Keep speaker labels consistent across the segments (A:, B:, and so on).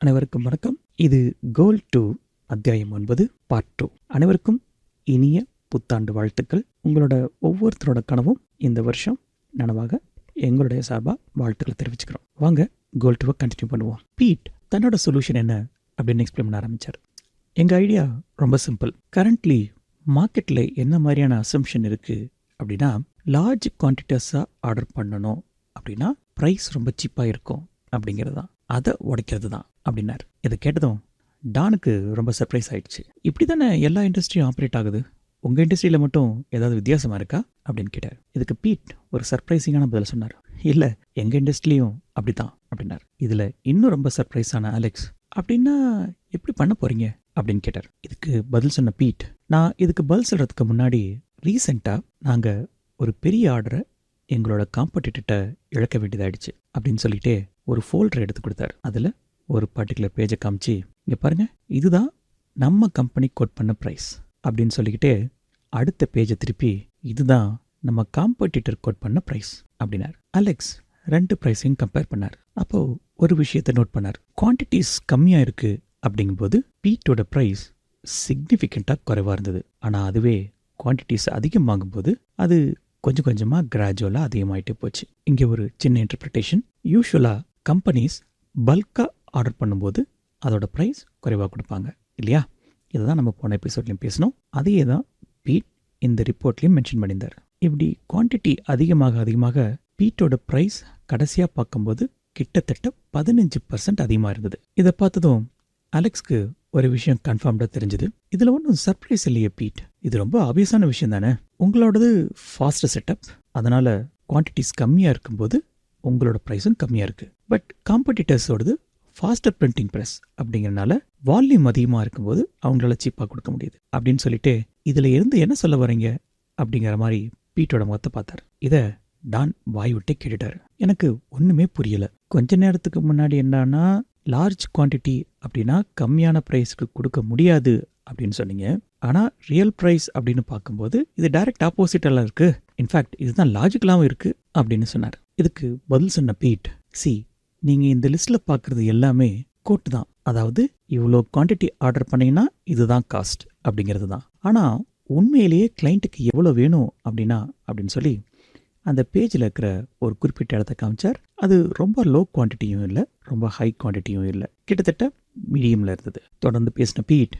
A: அனைவருக்கும் வணக்கம். இது Goal-2 அத்தியாயம் 9 பார்ட் 2. அனைவருக்கும் இனிய புத்தாண்டு வாழ்த்துக்கள். உங்களோட ஒவ்வொருத்தரோட கனவும் இந்த வருஷம் நனவாக எங்களுடைய சார்பாக வாழ்த்துக்களை தெரிவிச்சுக்கிறோம். வாங்க Goal-2 கண்டினியூ பண்ணுவோம். பீட் தன்னோட சொல்யூஷன் என்ன அப்படின்னு எக்ஸ்பிளைன் பண்ண ஆரம்பித்தார். எங்கள் ஐடியா ரொம்ப சிம்பிள். கரண்ட்லி மார்க்கெட்டில் என்ன மாதிரியான அசம்ஷன் இருக்குது அப்படின்னா, லார்ஜ் குவான்டிட்டிஸாக ஆர்டர் பண்ணணும் அப்படின்னா ப்ரைஸ் ரொம்ப சீப்பாக இருக்கும் அப்படிங்கிறது தான், அதை உடைக்கிறது தான் அப்படின்னார். இதை கேட்டதும் டானுக்கு ரொம்ப சர்ப்ரைஸ் ஆயிடுச்சு. இப்படி தானே எல்லா இண்டஸ்ட்ரியும் ஆப்ரேட் ஆகுது, உங்கள் இண்டஸ்ட்ரியில் மட்டும் ஏதாவது வித்தியாசமாக இருக்கா அப்படின்னு கேட்டார். இதுக்கு பீட் ஒரு சர்ப்ரைசிங்கான பதில் சொன்னார். இல்லை, எங்கள் இண்டஸ்ட்ரிலையும் அப்படி தான் அப்படின்னார். இதில் இன்னும் ரொம்ப சர்ப்ரைஸான அலெக்ஸ், அப்படின்னா எப்படி பண்ண போகிறீங்க அப்படின்னு கேட்டார். இதுக்கு பதில் சொன்ன பீட், நான் இதுக்கு பதில் சொல்கிறதுக்கு முன்னாடி ரீசெண்டாக நாங்கள் ஒரு பெரிய ஆர்டரை எங்களோட காம்படிட்டர்கிட்ட இழக்க வேண்டியதாயிடுச்சு அப்படின்னு சொல்லிட்டு ஒரு ஃபோல்டர் எடுத்து கொடுத்தாரு. அதில் ஒரு பர்டிகுலர் பேஜை காமிச்சு, இங்கே பாருங்கள், இதுதான் நம்ம கம்பெனி கோட் பண்ண ப்ரைஸ் அப்படின்னு சொல்லிக்கிட்டு அடுத்த பேஜை திருப்பி, இதுதான் நம்ம காம்படிட்டர் கோட் பண்ண ப்ரைஸ் அப்படின்னார். அலெக்ஸ் ரெண்டு ப்ரைஸையும் கம்பேர் பண்ணார். அப்போது ஒரு விஷயத்தை நோட் பண்ணார். குவான்டிட்டிஸ் கம்மியாக இருக்குது அப்படிங்கும்போது பீட்டோட ப்ரைஸ் சிக்னிஃபிகண்ட்டாக குறைவாக இருந்தது. ஆனால் அதுவே குவான்டிட்டிஸ் அதிகம் வாங்கும்போது அது கொஞ்சம் கொஞ்சமாக கிராஜுவலாக அதிகமாகிட்டே போச்சு. இங்கே ஒரு சின்ன இன்டர்பிரிட்டேஷன். யூஸ்வலாக கம்பெனிஸ் பல்காக ஆர்டர் பண்ணும்போது அதோட ப்ரைஸ் குறைவாக கொடுப்பாங்க இல்லையா? இதை தான் நம்ம போன எபிசோட்லையும் பேசணும். அதையே தான் பீட் இந்த ரிப்போர்ட்லையும் மென்ஷன் பண்ணியிருந்தார். இப்படி குவான்டிட்டி அதிகமாக பீட்டோட ப்ரைஸ் கடைசியாக பார்க்கும்போது கிட்டத்தட்ட 15% அதிகமாக இருந்தது. இதை பார்த்ததும் அலெக்ஸ்க்கு ஒரு விஷயம் கன்ஃபார்ம்டாக தெரிஞ்சுது. இதில் ஒன்றும் சர்ப்ரைஸ் இல்லையே பீட், இது ரொம்ப ஆப்வியஸான விஷயம் தானே. உங்களோடது ஃபாஸ்டர் செட்டப், அதனால் குவான்டிட்டிஸ் கம்மியாக இருக்கும்போது உங்களோட ப்ரைஸும் கம்மியாக இருக்குது. பட் காம்படிட்டர்ஸோடது ஃபாஸ்டர் பிரிண்டிங் ப்ரெஸ் அப்படிங்கிறனால வால்யூம் அதிகமாக இருக்கும்போது அவங்களால சீப்பாக கொடுக்க முடியுது அப்படின்னு சொல்லிட்டு, இதில் இருந்து என்ன சொல்ல வரீங்க அப்படிங்கிற மாதிரி பீட்டோட முகத்தை பார்த்தார். இதை டான் வாய் விட்டே கேட்டுட்டார். எனக்கு ஒன்றுமே புரியலை. கொஞ்ச நேரத்துக்கு முன்னாடி என்னன்னா லார்ஜ் குவான்டிட்டி அப்படின்னா கம்மியான ப்ரைஸ்க்கு கொடுக்க முடியாது அப்படின்னு சொன்னீங்க. ஆனால் ரியல் ப்ரைஸ் அப்படின்னு பார்க்கும்போது இது டைரக்ட் ஆப்போசிட்டெல்லாம் இருக்குது. இன்ஃபேக்ட் இதுதான் லாஜிக்கலாகவும் இருக்குது அப்படின்னு சொன்னார். இதுக்கு பதில் சொன்ன பீட், நீங்கள் இந்த லிஸ்ட்டில் பார்க்குறது எல்லாமே கோட்டு தான். அதாவது இவ்வளோ குவான்டிட்டி ஆர்டர் பண்ணிங்கன்னா இதுதான் காஸ்ட் அப்படிங்கிறது தான். ஆனால் உண்மையிலேயே கிளைண்ட்டுக்கு எவ்வளோ வேணும் அப்படின்னு சொல்லி அந்த பேஜில் இருக்கிற ஒரு குறிப்பிட்ட இடத்த காமிச்சார். அது ரொம்ப லோ குவான்டிட்டியும் இல்லை, ரொம்ப ஹை குவான்டிட்டியும் இல்லை, கிட்டத்தட்ட மீடியமில் இருந்தது. தொடர்ந்து பேசின பீட்,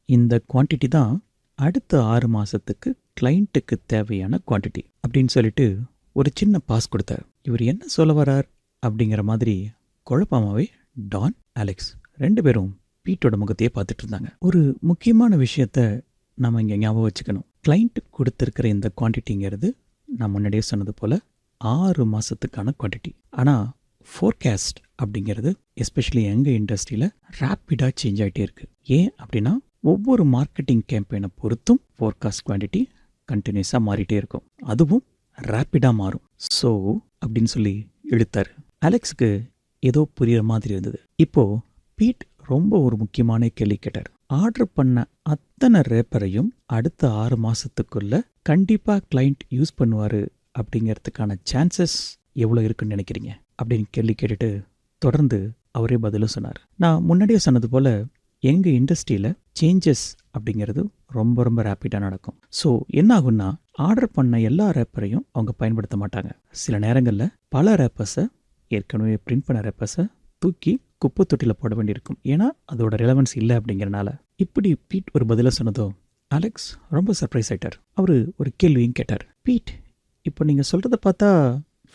A: இந்த குவான்டிட்டி தான் அடுத்த 6 மாதத்துக்கு கிளைண்ட்டுக்கு தேவையான குவான்டிட்டி அப்படின்னு சொல்லிட்டு ஒரு சின்ன பாஸ் கொடுத்தார். இவர் என்ன சொல்ல வரார் அப்படிங்கிற மாதிரி குழப்பமாகவே டான், அலெக்ஸ் ரெண்டு பேரும் பீட்டோட முகத்தையே பார்த்துட்டு இருந்தாங்க. ஒரு முக்கியமான விஷயத்த நம்ம இங்கே ஞாபகம் வச்சுக்கணும். கிளைண்ட்டுக்கு கொடுத்துருக்கிற இந்த குவான்டிட்டிங்கிறது நான் முன்னாடியே சொன்னது போல் 6 மாதத்துக்கான குவான்டிட்டி. ஆனால் ஃபோர்காஸ்ட் அப்படிங்கிறது எஸ்பெஷலி எங்கள் இண்டஸ்ட்ரியில் ரேப்பிடாக சேஞ்ச் ஆகிட்டே இருக்குது. ஏன் அப்படின்னா ஒவ்வொரு மார்க்கெட்டிங் கேம்பெயினை பொறுத்தும் ஃபோர்காஸ்ட் குவான்டிட்டி கண்டினியூஸாக மாறிட்டே இருக்கும், அதுவும் ரேப்பிடாக மாறும். ஸோ அப்படின்னு சொல்லி இழுத்தார். அலெக்ஸுக்கு ஏதோ புரிகிற மாதிரி இருந்தது. இப்போது பீட் ரொம்ப ஒரு முக்கியமான கேள்வி கேட்டார். ஆர்டர் பண்ண அத்தனை ரேப்பரையும் அடுத்த 6 மாதத்துக்குள்ள கண்டிப்பாக கிளைண்ட் யூஸ் பண்ணுவார் அப்படிங்கிறதுக்கான சான்சஸ் எவ்வளோ இருக்குன்னு நினைக்கிறீங்க அப்படின்னு கேள்வி கேட்டுட்டு தொடர்ந்து அவரே பதிலும் சொன்னார். நான் முன்னாடியே சொன்னது போல் எங்கள் இண்டஸ்ட்ரியில் சேஞ்சஸ் அப்படிங்கிறது ரொம்ப ரொம்ப ரேப்பிடாக நடக்கும். ஸோ என்ன ஆகுன்னா, ஆர்டர் பண்ண எல்லா ரேப்பரையும் அவங்க பயன்படுத்த மாட்டாங்க. சில நேரங்களில் பல ரேப்பர்ஸை, ஏற்கனவே பிரிண்ட் பண்ண ரேப்பர்ஸை தூக்கி குப்பை தொட்டியில் போட வேண்டியிருக்கும். ஏன்னா அதோட ரெலவன்ஸ் இல்லை அப்படிங்கிறனால. இப்படி பீட் ஒரு பதிலை சொன்னதோ அலெக்ஸ் ரொம்ப சர்ப்ரைஸ் ஆகிட்டார். அவர் ஒரு கேள்வியும் கேட்டார். பீட், இப்போ நீங்கள் சொல்கிறத பார்த்தா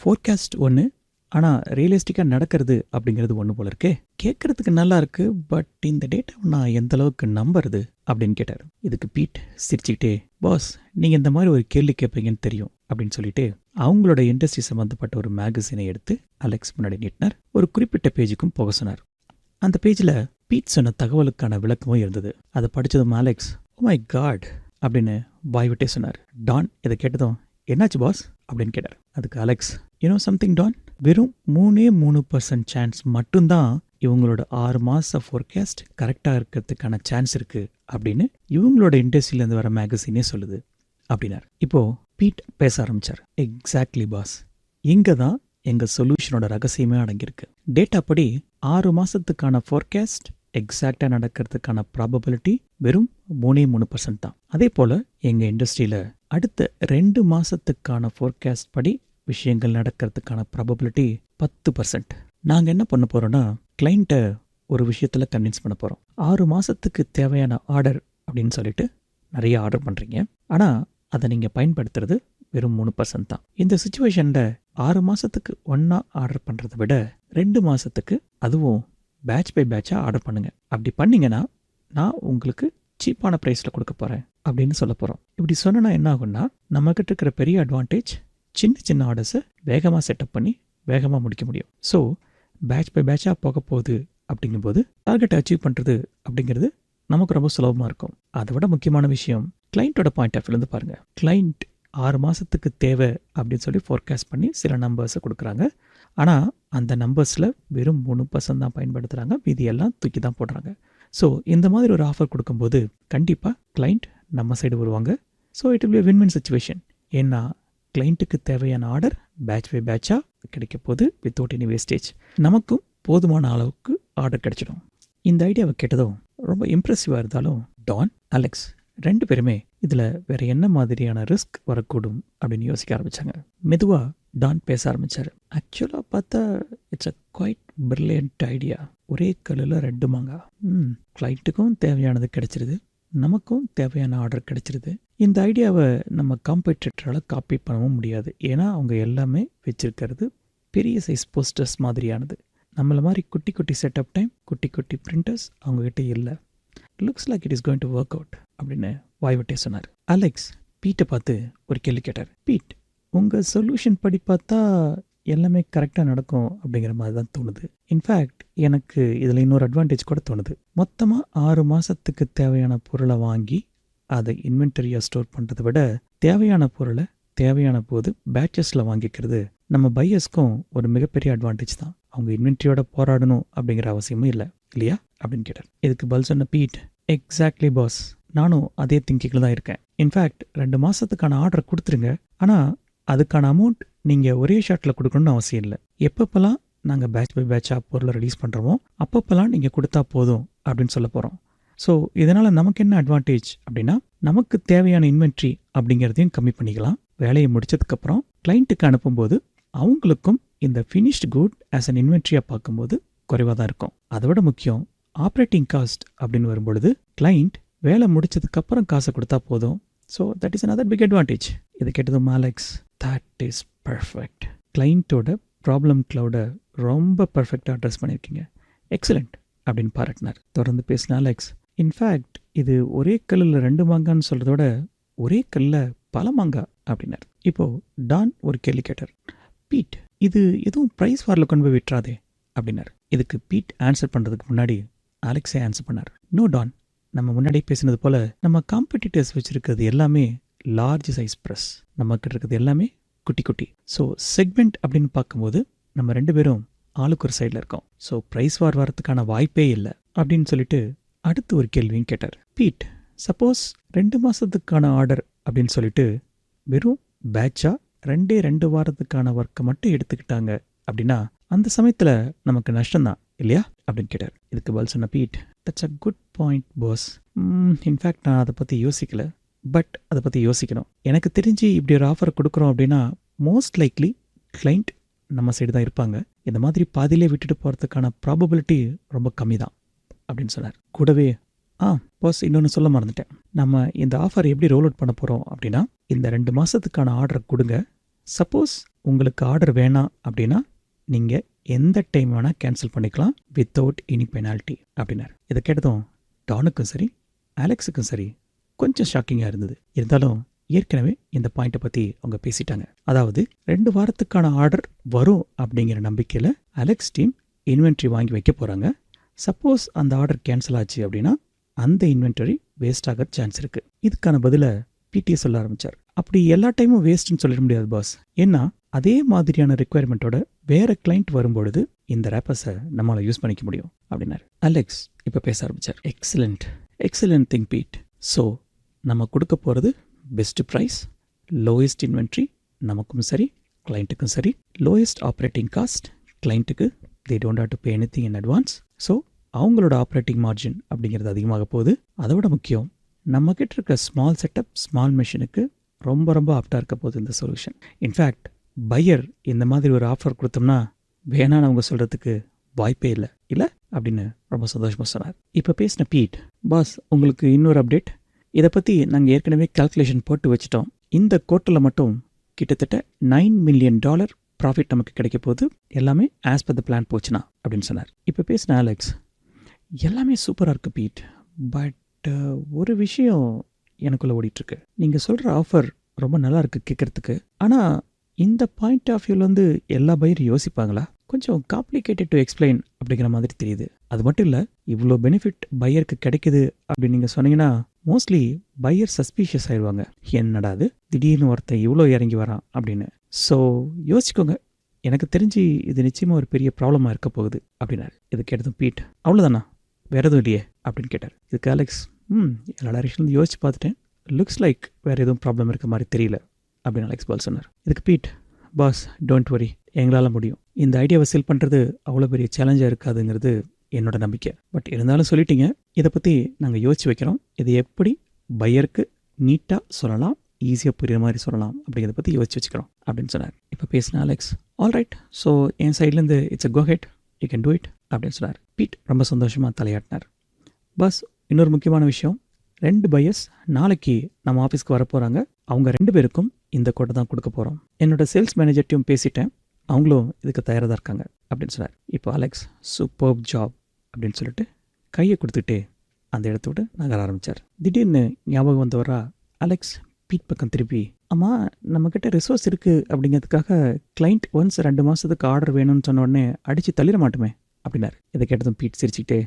A: ஃபோர்காஸ்ட் ஒன்று, ஆனால் ரியலிஸ்டிக்காக நடக்கிறது அப்படிங்கிறது ஒன்று போல இருக்கே. கேட்குறதுக்கு நல்லா இருக்கு, பட் இந்த டேட்டாவை நான் எந்த அளவுக்கு நம்புறது அப்படின்னு கேட்டார். இதுக்கு பீட் சிரிச்சுக்கிட்டே, பாஸ் நீங்கள் இந்த மாதிரி ஒரு கேள்வி கேட்பீங்கன்னு தெரியும் அப்படின்னு சொல்லிட்டு அவங்களோட இண்டஸ்ட்ரி சம்மந்தப்பட்ட ஒரு மேகசினை எடுத்து அலெக்ஸ் முன்னாடி நீட்டினார். ஒரு குறிப்பிட்ட பேஜுக்கும் போக சொன்னார். அந்த பேஜில் பீட் சொன்ன தகவலுக்கான விளக்கமும் இருந்தது. அதை படித்ததும் அலெக்ஸ், ஓ மை காட் அப்படின்னு வாய் விட்டே சொன்னார். டான் இதை கேட்டதும், என்னாச்சு பாஸ் அப்படின்னு கேட்டார். அதுக்கு அலெக்ஸ், யூனோ சம்திங் டான், வெறும் 3% சான்ஸ் மட்டும்தான் இவங்களோட 6 மாத ஃபோர்காஸ்ட் கரெக்டாக இருக்கிறதுக்கான சான்ஸ் இருக்குது அப்படின்னு இவங்களோட இண்டஸ்ட்ரியிலேருந்து வர மேகசினே சொல்லுது அப்படின்னார். இப்போது பீட் பேச ஆரம்பித்தார். எக்ஸாக்ட்லி பாஸ், இங்கே தான் எங்கள் சொல்யூஷனோட ரகசியமே அடங்கியிருக்கு. டேட்டா படி 6 மாதத்துக்கான ஃபோர்காஸ்ட் எக்ஸாக்டாக நடக்கிறதுக்கான ப்ராபபிலிட்டி வெறும் 3% தான். அதே போல் எங்கள் இண்டஸ்ட்ரியில் அடுத்த 2 மாதத்துக்கான ஃபோர்காஸ்ட் படி விஷயங்கள் நடக்கிறதுக்கான ப்ராபபிலிட்டி 10%. நாங்கள் என்ன பண்ண போகிறோன்னா, கிளைண்ட்டை ஒரு விஷயத்தில் கன்வின்ஸ் பண்ண போகிறோம். 6 மாதத்துக்கு தேவையான ஆர்டர் அப்படின்னு சொல்லிட்டு நிறைய ஆர்டர் பண்ணுறீங்க, ஆனால் அதை நீங்கள் பயன்படுத்துறது வெறும் 3% தான். இந்த சுச்சுவேஷனில் 6 மாதத்துக்கு ஒன்றா ஆர்டர் பண்ணுறதை விட 2 மாதத்துக்கு, அதுவும் பேட்ச் பை பேட்சாக ஆர்டர் பண்ணுங்கள். அப்படி பண்ணிங்கன்னா நான் உங்களுக்கு சீப்பான ப்ரைஸில் கொடுக்க போகிறேன் அப்படின்னு சொல்ல போகிறோம். இப்படி சொன்னால் என்ன ஆகும்னா, நம்மக்கிட்ட இருக்கிற பெரிய அட்வான்டேஜ் சின்ன சின்ன ஆர்டர்ஸை வேகமாக செட்டப் பண்ணி வேகமாக முடிக்க முடியும். ஸோ பேட்ச் பை பேட்சாக போக போகுது அப்படிங்கும்போது டார்கெட்டை அச்சீவ் பண்ணுறது அப்படிங்கிறது நமக்கு ரொம்ப சுலபமாக இருக்கும். அதை விட முக்கியமான விஷயம், கிளைண்ட்டோட பாயிண்ட் ஆஃப் வியூலேருந்து பாருங்கள். கிளைண்ட் 6 மாதத்துக்கு தேவை அப்படின்னு சொல்லி ஃபோர்காஸ்ட் பண்ணி சில நம்பர்ஸை கொடுக்குறாங்க. ஆனால் அந்த நம்பர்ஸில் வெறும் 3% தான் பயன்படுத்துகிறாங்க, மீதி எல்லாம் தூக்கி தான் போடுறாங்க. ஸோ இந்த மாதிரி ஒரு ஆஃபர் கொடுக்கும்போது கண்டிப்பாக கிளைண்ட் நம்ம சைடு வருவாங்க. So it will be win-win situation. ஏன்னா கிளைண்ட்டுக்கு தேவையான ஆர்டர் பேட்ச் பை பேட்சாக கிடைக்க போது வித்தவுட் எனி வேஸ்டேஜ். நமக்கும் போதுமான அளவுக்கு ஆர்டர் கிடைச்சிடும். இந்த ஐடியாவை கேட்டதும் ரொம்ப இம்ப்ரெசிவாக இருந்தாலும் டான், அலெக்ஸ் 2 பேருமே இதில் வேறு என்ன மாதிரியான ரிஸ்க் வரக்கூடும் அப்படின்னு யோசிக்க ஆரம்பித்தாங்க. மெதுவாக டான் பேச ஆரம்பித்தார். ஆக்சுவலாக பார்த்தா it's a quite brilliant idea. ஒரே கல்லில் 2 மாங்காய். கிளைண்ட்டுக்கும் தேவையானது கிடைச்சிருது, நமக்கும் தேவையான ஆர்டர் கிடைச்சிருது. இந்த ஐடியாவை நம்ம காம்படிட்டரால் காப்பி பண்ணவும் முடியாது. ஏன்னா அவங்க எல்லாமே வச்சிருக்கிறது பெரிய சைஸ் போஸ்டர்ஸ் மாதிரியானது. நம்மள மாதிரி குட்டி குட்டி செட்டப் டைம், குட்டி குட்டி பிரிண்டர்ஸ் அவங்ககிட்ட இல்லை. Looks like it is going to work out அப்படின்னு வாய்விட்டே சொன்னார். அலெக்ஸ் பீட்டை பார்த்து ஒரு கேள்வி கேட்டார். பீட், உங்கள் சொல்யூஷன் படி பார்த்தா எல்லாமே கரெக்டாக நடக்கும் அப்படிங்கிற மாதிரி தான் தோணுது. இன்ஃபேக்ட் எனக்கு இதில் இன்னொரு அட்வான்டேஜ் கூட தோணுது. மொத்தமாக 6 மாதத்துக்கு தேவையான பொருளை வாங்கி அதை இன்வென்டரியாக ஸ்டோர் பண்ணுறதை விட தேவையான பொருளை தேவையான போது பேட்சஸில் வாங்கிக்கிறது நம்ம பையர்ஸ்க்கும் ஒரு மிகப்பெரிய அட்வான்டேஜ் தான். அவங்க இன்வென்ட்ரியோட போராடணும் அப்படிங்கிற அவசியமும் இல்லை, இல்லையா அப்படின்னு கேட்டார். இதுக்கு பதில் சொன்ன பீட், எக்ஸாக்ட்லி பாஸ், நானும் அதே திங்கிங்கில் தான் இருக்கேன். இன்ஃபேக்ட் 2 மாதத்துக்கான ஆர்டர் கொடுத்துருங்க, ஆனால் அதுக்கான அமௌண்ட் நீங்கள் ஒரே ஷாட்டில் கொடுக்கணும்னு அவசியம் இல்லை. எப்பப்பெல்லாம் நாங்கள் பேட்ச் பை பேட்சாக பொருளை ரிலீஸ் பண்ணுறோமோ அப்பப்பெல்லாம் நீங்கள் கொடுத்தா போதும் அப்படின்னு சொல்ல போகிறோம். ஸோ இதனால் நமக்கு என்ன அட்வான்டேஜ் அப்படின்னா, நமக்கு தேவையான இன்வென்ட்ரி அப்படிங்கிறதையும் கம்மி பண்ணிக்கலாம். வேலையை முடிச்சதுக்கப்புறம் கிளைண்ட்டுக்கு அனுப்பும்போது அவங்களுக்கும் இந்த ஃபினிஷ்டு குட் ஆஸ் அன் இன்வென்ட்ரியாக பார்க்கும்போது குறைவாக தான் இருக்கும். அதை விட முக்கியம், ஆப்ரேட்டிங் காஸ்ட் அப்படின்னு வரும்பொழுது கிளைண்ட் வேலை முடிச்சதுக்கப்புறம் காசை கொடுத்தா போதும். So that is another big advantage. இதை கேட்டதும் அலெக்ஸ், தட் இஸ் பர்ஃபெக்ட். கிளைண்ட்டோட ப்ராப்ளம் க்ளவுடை ரொம்ப பர்ஃபெக்டாக அட்ரஸ் பண்ணியிருக்கீங்க, எக்ஸலண்ட் அப்படின்னு பாராட்டினார். தொடர்ந்து பேசின அலெக்ஸ், இன்ஃபேக்ட் இது ஒரே கல்லில் 2 மாங்கான்னு சொல்கிறதோட ஒரே கல்லில் பல மாங்காய் அப்படின்னார். இப்போது டான் ஒரு கேள்வி கேட்டார். பீட், இது எதுவும் ப்ரைஸ் வாரில் கொண்டு போய் விட்டுறாதே அப்படின்னார். இதுக்கு பீட் ஆன்சர் பண்ணுறதுக்கு முன்னாடி அலெக்ஸே ஆன்சர் பண்ணார். நோ டான், நம்ம முன்னாடி பேசினது போல் நம்ம காம்படிட்டர்ஸ் வச்சுருக்கிறது எல்லாமே லார்ஜ் சைஸ் ப்ரெஸ், நம்மக்கிட்ட இருக்கிறது எல்லாமே குட்டி குட்டி. ஸோ செக்மெண்ட் அப்படின்னு பார்க்கும்போது நம்ம 2 பேரும் ஆளுக்கு ஒரு சைடில் இருக்கோம். ஸோ ப்ரைஸ் வார் வரதுக்கான வாய்ப்பே இல்லை அப்படின்னு சொல்லிட்டு அடுத்து ஒரு கேள்வியும் கேட்டார். பீட், சப்போஸ் 2 மாதத்துக்கான ஆர்டர் அப்படின்னு சொல்லிட்டு வெறும் பேட்சாக 2 வாரத்துக்கான ஒர்க்கை மட்டும் எடுத்துக்கிட்டாங்க அப்படின்னா அந்த சமயத்தில் நமக்கு நஷ்டம்தான் இல்லையா அப்படின்னு கேட்டார். இதுக்கு பதில் சொன்ன Pete, that's a good point boss. In fact நான் அதை பற்றி யோசிக்கல, பட் அதை பற்றி யோசிக்கணும். எனக்கு தெரிஞ்சு இப்படி ஒரு ஆஃபர் கொடுக்குறோம் அப்படின்னா மோஸ்ட் லைக்லி கிளைண்ட் நம்ம சைடு தான் இருப்பாங்க. இந்த மாதிரி பாதியிலே விட்டுட்டு போகிறதுக்கான ப்ராபபிலிட்டி ரொம்ப கம்மி தான் அப்படின்னு சொன்னார். கூடவே பாஸ் இன்னொன்று சொல்ல மறந்துட்டேன். நம்ம இந்த ஆஃபர் எப்படி ரோல் அவுட் பண்ண போகிறோம் அப்படின்னா, இந்த 2 மாதத்துக்கான ஆர்டர் கொடுங்க. சப்போஸ் உங்களுக்கு ஆர்டர் வேணாம் அப்படின்னா நீங்கள் எந்த டைம் வேணால் கேன்சல் பண்ணிக்கலாம் வித்தவுட் எனி பெனால்ட்டி அப்படின்னார். இதை கேட்டதும் டானுக்கும் சரி அலெக்ஸுக்கும் சரி கொஞ்சம் ஷாக்கிங்காக இருந்தது. இருந்தாலும் ஏற்கனவே இந்த பாயிண்ட்டை பற்றி அவங்க பேசிட்டாங்க. அதாவது 2 வாரத்துக்கான ஆர்டர் வரும் அப்படிங்கிற நம்பிக்கையில் அலெக்ஸ் டீம் இன்வென்ட்ரி வாங்கி வைக்க போகிறாங்க. சப்போஸ் அந்த ஆர்டர் கேன்சல் ஆச்சு அப்படின்னா அந்த இன்வென்டரி வேஸ்ட் ஆக சான்ஸ் இருக்குது. இதுக்கான பதிலை பிடிஏ சொல்ல ஆரம்பித்தார். அப்படி எல்லா டைமும் வேஸ்ட்டுன்னு சொல்லிட முடியாது பாஸ். ஏன்னா அதே மாதிரியான ரெக்குயர்மெண்ட்டோட வேறு கிளைண்ட் வரும்பொழுது இந்த ரேப்பர்ஸை நம்மளால் யூஸ் பண்ணிக்க முடியும் அப்படின்னாரு. அலெக்ஸ் இப்போ பேச ஆரம்பித்தார். Excellent thing beat. ஸோ நம்ம கொடுக்க போகிறது பெஸ்ட் ப்ரைஸ், லோயஸ்ட் இன்வென்ட்ரி, நமக்கும் சரி கிளைண்ட்டுக்கும் சரி. லோயஸ்ட் ஆப்ரேட்டிங் காஸ்ட் கிளைண்ட்டுக்கு, they don't have to pay anything in advance. So அவங்களோட ஆப்ரேட்டிங் மார்ஜின் அப்படிங்கிறது அதிகமாக போகுது. அதை விட முக்கியம், நம்மக்கிட்ட இருக்க ஸ்மால் செட்டப், ஸ்மால் மிஷினுக்கு ரொம்ப ரொம்ப ஆப்டாக இருக்க போகுது இந்த சொல்யூஷன். இன்ஃபேக்ட் பையர் இந்த மாதிரி ஒரு ஆஃபர் கொடுத்தோம்னா வேணான்னு அவங்க சொல்கிறதுக்கு வாய்ப்பே இல்லை அப்படின்னு ரொம்ப சந்தோஷமாக சொன்னார். இப்போ பேசின பீட், பாஸ் உங்களுக்கு இன்னொரு அப்டேட். இதை பற்றி நாங்கள் ஏற்கனவே கால்குலேஷன் போட்டு வச்சுட்டோம். இந்த கோர்ட்டில் மட்டும் கிட்டத்தட்ட $9 மில்லியன் ப்ராஃபிட் நமக்கு கிடைக்க போகுது, எல்லாமே ஆஸ் பர் த பிளான் போச்சுனா அப்படின்னு சொன்னார். இப்போ பேசின அலெக்ஸ், எல்லாமே சூப்பராக இருக்குது பீட், பட் ஒரு விஷயம் எனக்குள்ளே ஓடிட்டுருக்கு. நீங்கள் சொல்கிற ஆஃபர் ரொம்ப நல்லா இருக்குது கேட்குறதுக்கு, ஆனால் இந்த பாயிண்ட் ஆஃப் வியூவில் எல்லா பையரும் யோசிப்பாங்களா? கொஞ்சம் காம்ப்ளிகேட்டட் டு எக்ஸ்பிளைன் அப்படிங்கிற மாதிரி தெரியுது. அது மட்டும் இல்லை, இவ்வளோ பெனிஃபிட் பையருக்கு கிடைக்குது அப்படின்னு நீங்கள் சொன்னீங்கன்னா மோஸ்ட்லி பையர் சஸ்பீஷியஸ் ஆயிடுவாங்க. என்னடா அது திடீர்னு ஒருத்தன் இவ்வளோ இறங்கி வரான் அப்படின்னு. ஸோ யோசிச்சுக்கோங்க, எனக்கு தெரிஞ்சு இது நிச்சயமாக ஒரு பெரிய ப்ராப்ளமாக இருக்க போகுது அப்படின்னாரு. இது கேட்டதும் பீட், அவ்வளோதானா, வேற எதுவும் இல்லையே அப்படின்னு கேட்டார். இதுக்கு அலெக்ஸ், எல்லா டைரக்ஷன்லேருந்து யோசிச்சு பார்த்துட்டேன், லுக்ஸ் லைக் வேறு எதுவும் ப்ராப்ளம் இருக்க மாதிரி தெரியல அப்படின்னு அலெக்ஸ் பால் சொன்னார். இதுக்கு பீட், பாஸ் டோன்ட் வரி, எங்களால் முடியும். இந்த ஐடியாவை செல் பண்ணுறது அவ்வளோ பெரிய சேலஞ்சாக இருக்காதுங்கிறது என்னோட நம்பிக்கை. பட் இருந்தாலும் சொல்லிட்டீங்க, இதை பற்றி நாங்கள் யோசிச்சு வைக்கிறோம். இதை எப்படி பையருக்கு நீட்டாக சொல்லலாம், ஈஸியாக புரியுற மாதிரி சொல்லலாம் அப்படிங்கிறத பற்றி யோசிச்சு வச்சுக்கிறோம் அப்படின்னு சொன்னார். இப்போ பேசின அலெக்ஸ், ஆல்ரைட், ஸோ என் சைட்லேருந்து it's a go ahead, you can do it அப்படின்னு சொன்னார். பீட் ரொம்ப சந்தோஷமாக தலையாட்டினார். பாஸ் இன்னொரு முக்கியமான விஷயம், 2 பையர்ஸ் நாளைக்கு நம்ம ஆஃபீஸ்க்கு வரப்போகிறாங்க. அவங்க 2 பேருக்கும் இந்த கோட்டை தான் கொடுக்க போகிறோம். என்னோட சேல்ஸ் மேனேஜர்ட்டையும் பேசிட்டேன், அவங்களும் இதுக்கு தயாராக தான் இருக்காங்க அப்படின்னு சொன்னார். இப்போ அலெக்ஸ், சூப்பர் ஜாப் அப்படின்னு சொல்லிட்டு கையை கொடுத்துட்டு அந்த இடத்த விட்டு நகர ஆரம்பித்தார். திடீர்னு ஞாபகம் வந்தவரா அலெக்ஸ் பீட் பக்கம் திருப்பி, ஆமாம் நம்மக்கிட்ட ரிசோர்ஸ் இருக்குது அப்படிங்கிறதுக்காக கிளைண்ட் ஒன்ஸ் 2 மாதத்துக்கு ஆர்டர் வேணும்னு சொன்ன உடனே அடித்து தள்ளிட மாட்டோமே அப்படின்னார். இதை கேட்டதும் பீட் சிரிச்சுக்கிட்டே,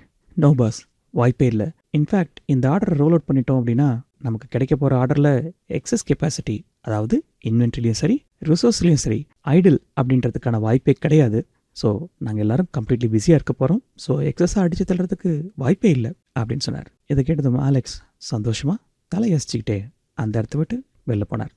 A: நோ பாஸ், வாய்ப்பே இல்லை. இன்ஃபேக்ட் இந்த ஆர்டரை ரோல் அவுட் பண்ணிட்டோம் அப்படின்னா நமக்கு கிடைக்க போகிற ஆர்டரில் எக்ஸஸ் கெப்பாசிட்டி, அதாவது இன்வென்ட்ரிலையும் சரி ரிசோர்ஸ்லையும் சரி ஐடில் அப்படின்றதுக்கான வாய்ப்பே கிடையாது. ஸோ நாங்கள் எல்லோரும் கம்ப்ளீட்லி பிஸியாக இருக்க போகிறோம். ஸோ எக்ஸஸாக அடித்து தள்ளுறதுக்கு வாய்ப்பே இல்லை அப்படின்னு சொன்னார். இதை கேட்டதும் அலெக்ஸ் சந்தோஷமாக தலையசிச்சுக்கிட்டே அந்த இடத்த விட்டு வெளில போனார்.